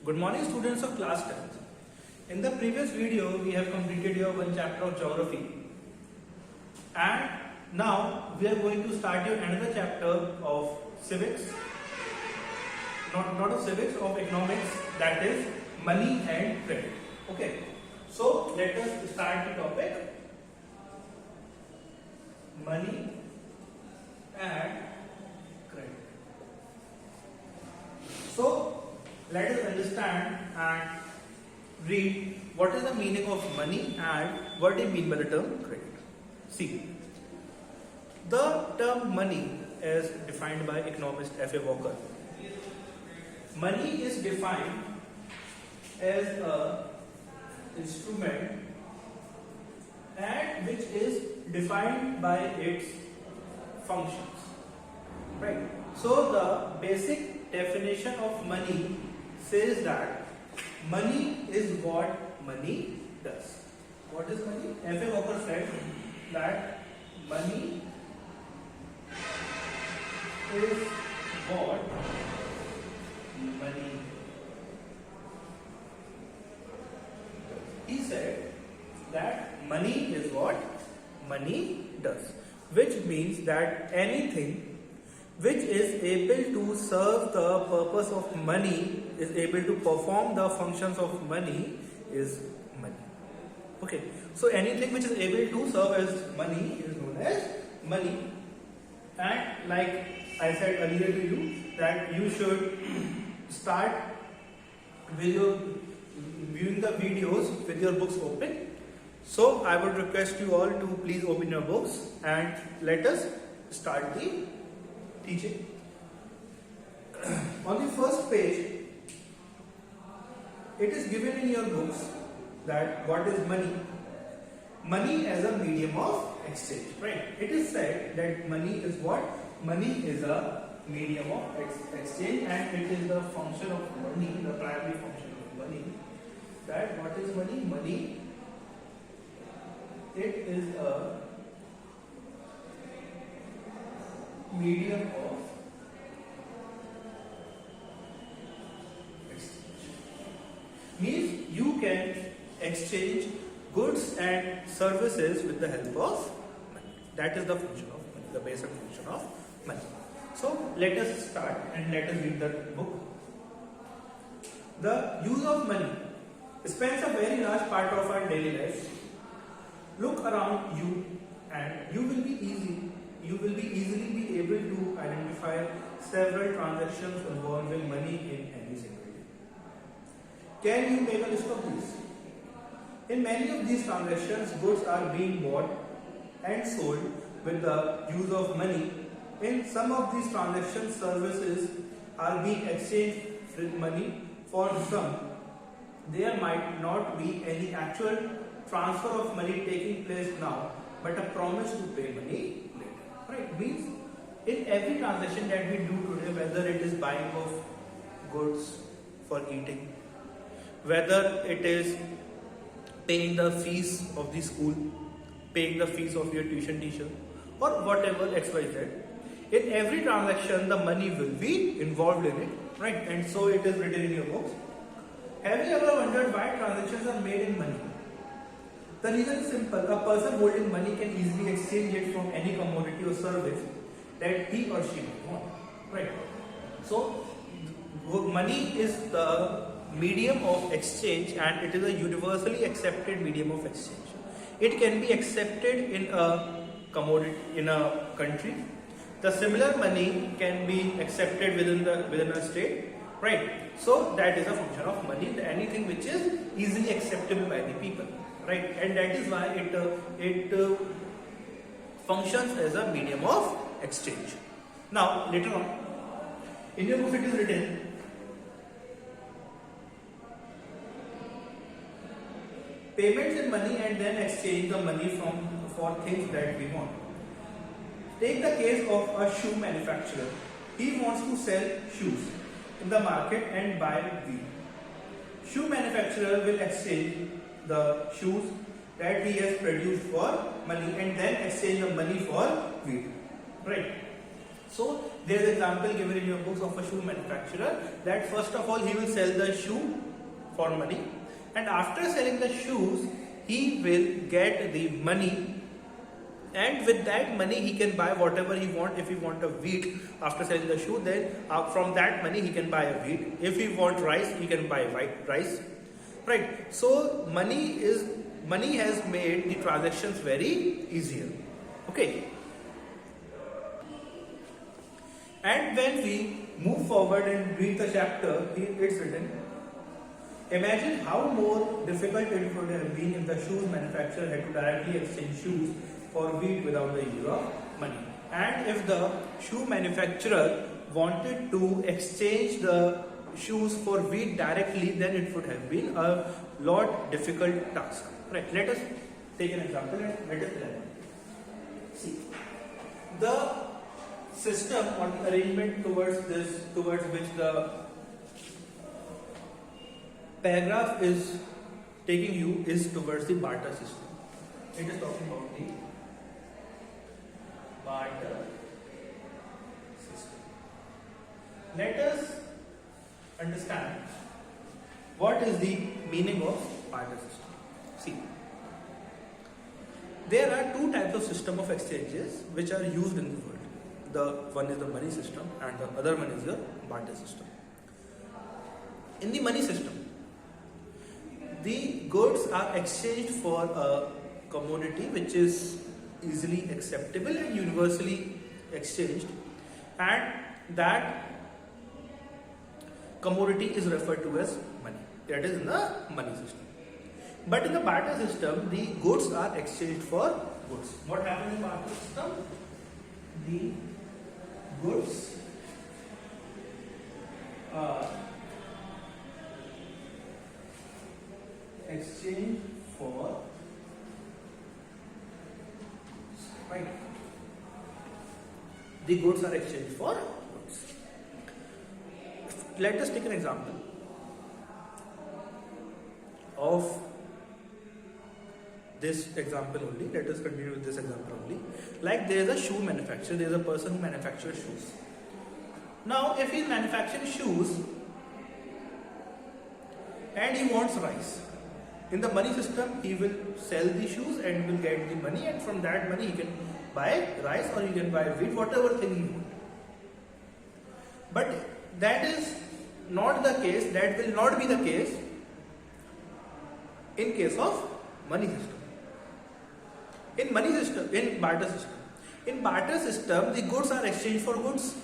Good morning, students of class 10th. In the previous video, we have completed your one chapter of geography, and now we are going to start your another chapter of civics, not of civics, of economics, that is money and credit. Okay, so let us start the topic money and credit. So let us understand and read what is the meaning of money and what do you mean by the term credit. See, the term money is defined by economist F.A. Walker. Money is defined as an instrument and which is defined by its functions. Right. So the basic definition of money says that money is what money does. What is money? F.A. Walker said that money is what money. He said that money is what money does, which means that anything which is able to serve the purpose of money, is able to perform the functions of money, is money. Okay, so anything which is able to serve as money is known as money. And like I said earlier to you, that you should start with your viewing the videos with your books open. So I would request you all to please open your books and let us start the teaching. On the first page, it is given in your books that what is money? Money as a medium of exchange, right? It is said that money is what? Money is a medium of exchange, and it is the function of money, the primary function of money. That what is money? Money, it is a medium of exchange. Means you can exchange goods and services with the help of money. That is the function of money, the basic function of money. So let us start and let us read the book. The use of money spends a very large part of our daily life. Look around you and you will be easily be able to identify several transactions involving money in any single day. Can you make a list of these? In many of these transactions, goods are being bought and sold with the use of money. In some of these transactions, services are being exchanged with money. For some, there might not be any actual transfer of money taking place now, but a promise to pay money later. Right? Means in every transaction that we do today, whether it is buying of goods for eating, whether it is paying the fees of the school, paying the fees of your tuition teacher, or whatever XYZ, in every transaction the money will be involved in it, right? And so it is written in your books. Have you ever wondered why transactions are made in money? The reason is simple. A person holding money can easily exchange it from any commodity or service that he or she wants, right? So money is the medium of exchange, and it is a universally accepted medium of exchange. It can be accepted in a commodity in a country. The similar money can be accepted within a state, right? So that is a function of money, anything which is easily acceptable by the people, right? And that is why it functions as a medium of exchange. Now later on in your book it is written, payments in money and then exchange the money for things that we want. Take the case of a shoe manufacturer. He wants to sell shoes in the market and buy wheat. Shoe manufacturer will exchange the shoes that he has produced for money and then exchange the money for wheat. Right? So there is an example given in your books of a shoe manufacturer that first of all he will sell the shoe for money, and after selling the shoes he will get the money, and with that money he can buy whatever he want. If he want a wheat after selling the shoe, then from that money he can buy a wheat. If he want rice, he can buy white rice, right? So money has made the transactions very easier. Okay. And when we move forward and read the chapter, it's written, imagine how more difficult it would have been if the shoes manufacturer had to directly exchange shoes for wheat without the use of money. And if the shoe manufacturer wanted to exchange the shoes for wheat directly, then it would have been a lot difficult task. Right, let us take an example and let us learn. See, the system or the arrangement towards which the paragraph is taking you is towards the barter system. It is talking about the barter system. Let us understand what is the meaning of barter system. See, there are two types of system of exchanges which are used in the world. The one is the money system and the other one is the barter system. In the money system, the goods are exchanged for a commodity which is easily acceptable and universally exchanged, and that commodity is referred to as money. That is in the money system. But in the barter system, the goods are exchanged for goods. What happens in the barter system? The goods are exchanged for, right? The goods are exchanged for goods. Let us take an example of this example only. Let us continue with this example only. Like there is a shoe manufacturer, there is a person who manufactures shoes. Now, if he is manufacturing shoes and he wants rice, in the money system he will sell the shoes and will get the money, and from that money he can buy rice or he can buy wheat, whatever thing he wants. But that is not the case, that will not be the case in case of money system. In money system, in barter system. In barter system, the goods are exchanged for goods.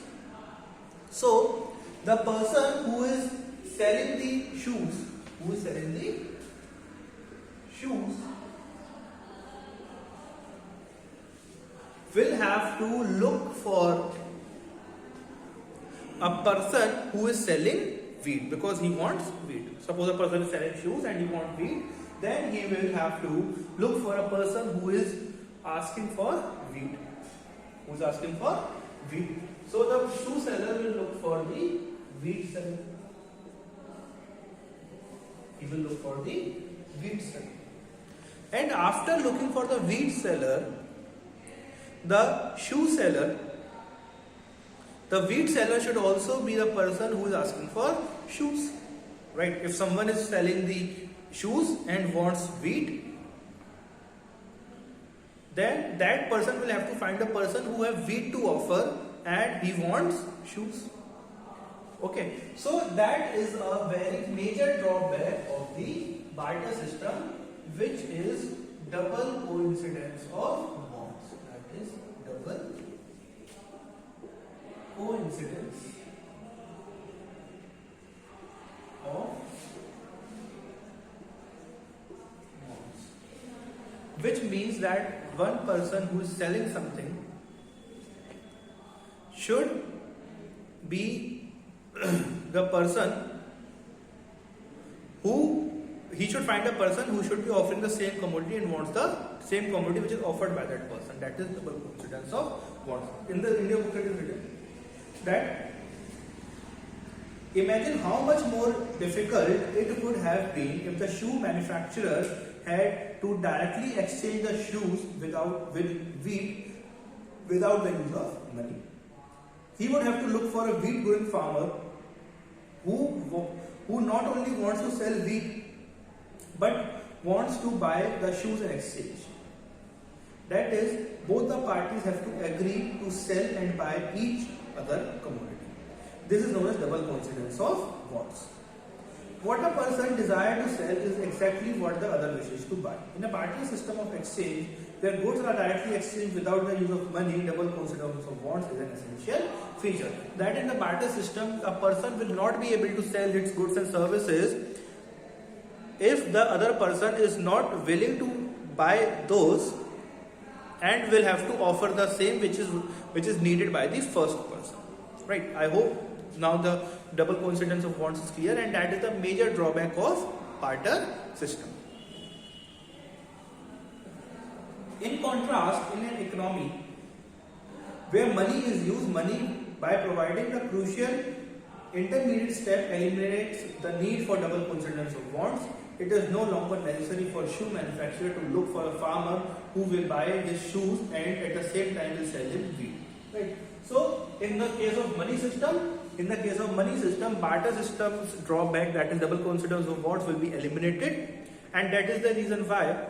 So, the person who is selling the shoes, will have to look for a person who is selling wheat because he wants wheat. Suppose a person is selling shoes and he wants wheat, then he will have to look for a person who is asking for wheat. So the shoe seller will look for the wheat seller. He will look for the wheat seller. And after looking for the wheat seller, the shoe seller, the wheat seller should also be the person who is asking for shoes. Right? If someone is selling the shoes and wants wheat, then that person will have to find a person who have wheat to offer and he wants shoes. Okay, so that is a very major drawback of the barter system, which is double coincidence of bonds. That is double coincidence of bonds, which means that one person who is selling something should be the person who he should find a person who should be offering the same commodity and wants the same commodity which is offered by that person. That is double coincidence of bonds. In the India book it is written that imagine how much more difficult it would have been if the shoe manufacturer had to directly exchange the shoes with wheat without the use of money. he would have to look for a wheat growing farmer who not only wants to sell wheat but wants to buy the shoes in exchange. That is, both the parties have to agree to sell and buy each other commodity. This is known as double coincidence of wants. What a person desires to sell is exactly what the other wishes to buy. In a barter system of exchange, where goods are directly exchanged without the use of money, double coincidence of wants is an essential feature. That in the barter system, a person will not be able to sell its goods and services if the other person is not willing to buy those and will have to offer the same which is needed by the first person. Right? I hope now the double coincidence of wants is clear, and that is the major drawback of barter system. In contrast, in an economy where money is used, money by providing the crucial intermediate step eliminates the need for double coincidence of wants. It is no longer necessary for shoe manufacturer to look for a farmer who will buy his shoes and at the same time will sell him wheat. Right? So, in the case of money system, barter system's drawback, that is double coincidence of wants, will be eliminated, and that is the reason why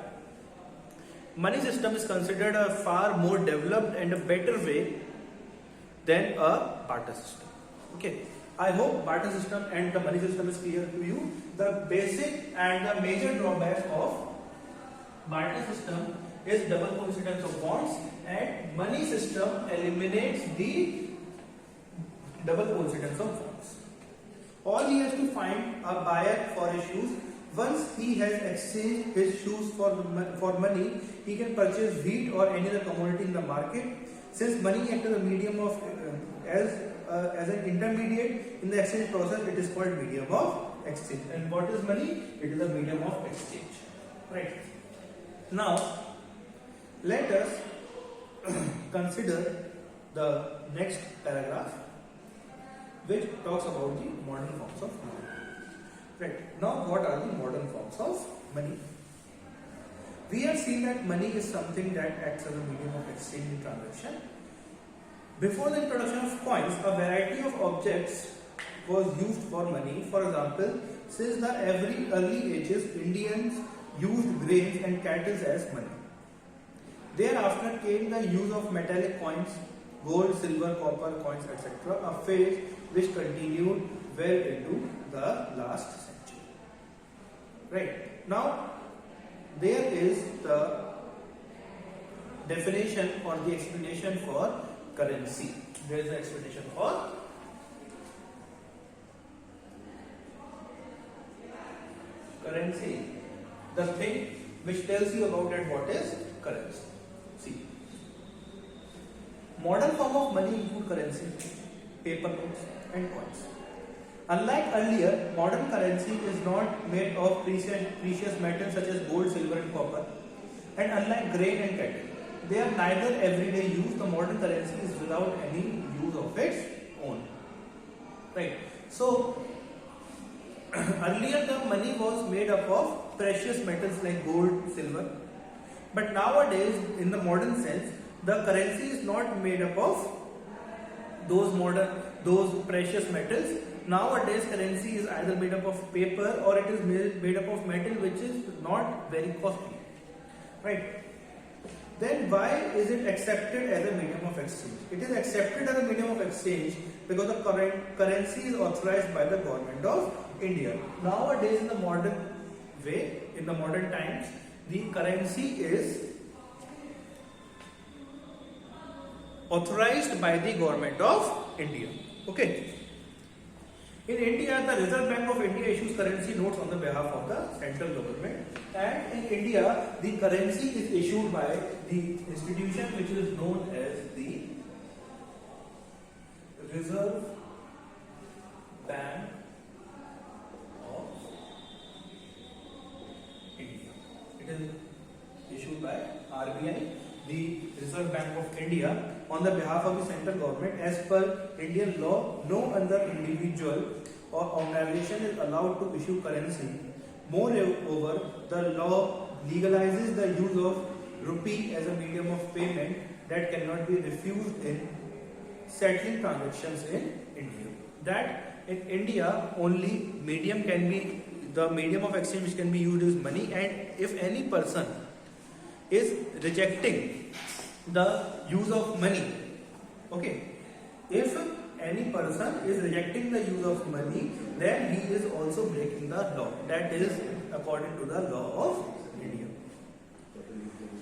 money system is considered a far more developed and a better way than a barter system. Okay. I hope barter system and the money system is clear to you. The basic and the major drawback of barter system is double coincidence of wants, and money system eliminates the double coincidence of wants. All he has to find a buyer for his shoes. Once he has exchanged his shoes for money, he can purchase wheat or any other commodity in the market. Since money acts as a medium of as an intermediate in the exchange process, it is called medium of exchange. And what is money? It is a medium of exchange. Right. Now, let us consider the next paragraph, which talks about the modern forms of money. Right. Now, what are the modern forms of money? We have seen that money is something that acts as a medium of exchange and transaction. Before the introduction of coins, a variety of objects was used for money. For example, since the early ages, Indians used grains and cattle as money. Thereafter came the use of metallic coins, gold, silver, copper coins, etc., a phase which continued well into the last century. Right. Now, there is the definition or the explanation for currency. There is an explanation for currency, the thing which tells you about that what is currency. See, modern form of money include currency, paper notes and coins. Unlike earlier, modern currency is not made of precious metals such as gold, silver and copper, and unlike grain and cattle, they are neither everyday use. The modern currency is without any use of its own. Right. So, earlier the money was made up of precious metals like gold, silver. But nowadays, in the modern sense, the currency is not made up of those precious metals. Nowadays, currency is either made up of paper or it is made up of metal, which is not very costly. Right. Then why is it accepted as a medium of exchange? It is accepted as a medium of exchange because the current currency is authorized by the government of India. Nowadays, in the modern way, in the modern times, the currency is authorized by the government of India. Okay. In India, the Reserve Bank of India issues currency notes on the behalf of the central government, and in India, the currency is issued by the institution which is known as the Reserve Bank of India. It is issued by RBI, the Reserve Bank of India, on the behalf of the central government. As per Indian law, no other individual or organization is allowed to issue currency. Moreover, the law legalizes the use of rupee as a medium of payment that cannot be refused in settling transactions in India. That in India only the medium of exchange which can be used is money, and if any person is rejecting the use of money, okay, if any person is rejecting the use of money, then he is also breaking the law. That is according to the law of India.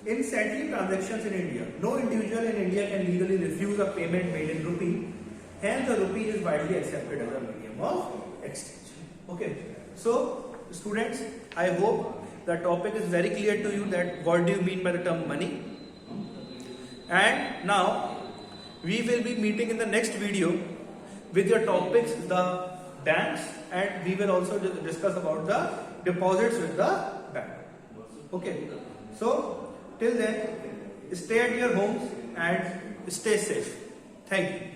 In settling transactions in India, no individual in India can legally refuse a payment made in rupee. Hence, the rupee is widely accepted as a medium of exchange. Okay. So, students, I hope the topic is very clear to you that what do you mean by the term money. And now, we will be meeting in the next video with your topics, the banks, and we will also discuss about the deposits with the bank. Okay. So, till then, stay at your homes and stay safe. Thank you.